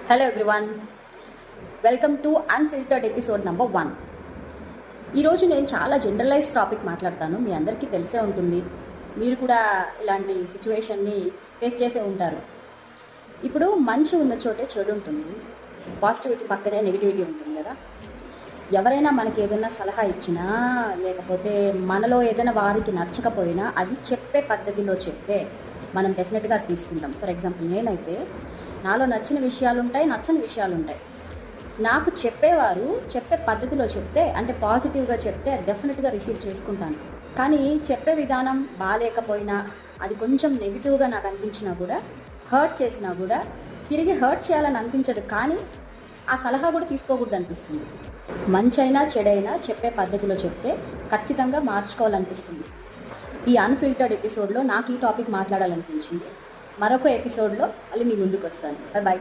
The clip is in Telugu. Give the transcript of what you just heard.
Hello everyone, welcome to unfiltered episode number 1. ఈరోజు నేను చాలా జనరలైజ్ టాపిక్ మాట్లాడతాను. మీ అందరికీ తెలిసే ఉంటుంది, మీరు కూడా ఇలాంటి సిచ్యువేషన్ని ఫేస్ చేసే ఉంటారు. ఇప్పుడు మంచి ఉన్న చోటే చెడు ఉంటుంది, పాజిటివిటీ పక్కనే నెగిటివిటీ ఉంటుంది కదా. ఎవరైనా మనకి ఏదైనా సలహా ఇచ్చినా లేకపోతే మనలో ఏదైనా వారికి నచ్చకపోయినా అది చెప్పే పద్ధతిలో చెప్తే మనం డెఫినెట్గా అది తీసుకుంటాం. ఫర్ ఎగ్జాంపుల్, నేనైతే నాలో నచ్చిన విషయాలు ఉంటాయి, నచ్చని విషయాలు ఉంటాయి. నాకు చెప్పేవారు చెప్పే పద్ధతిలో చెప్తే, అంటే పాజిటివ్గా చెప్తే డెఫినెట్గా రిసీవ్ చేసుకుంటాను. కానీ చెప్పే విధానం బాగాలేకపోయినా, అది కొంచెం నెగిటివ్గా నాకు అనిపించినా కూడా, హర్ట్ చేసినా కూడా తిరిగి హర్ట్ చేయాలని అనిపించదు, కానీ ఆ సలహా కూడా తీసుకోకూడదు అనిపిస్తుంది. మంచైనా చెడైనా చెప్పే పద్ధతిలో చెప్తే ఖచ్చితంగా మార్చుకోవాలనిపిస్తుంది. ఈ అన్ఫిల్టర్డ్ ఎపిసోడ్లో నాకు ఈ టాపిక్ మాట్లాడాలనిపించింది. మరొక ఎపిసోడ్లో మళ్ళీ మీ ముందుకు వస్తాను. బాయ్.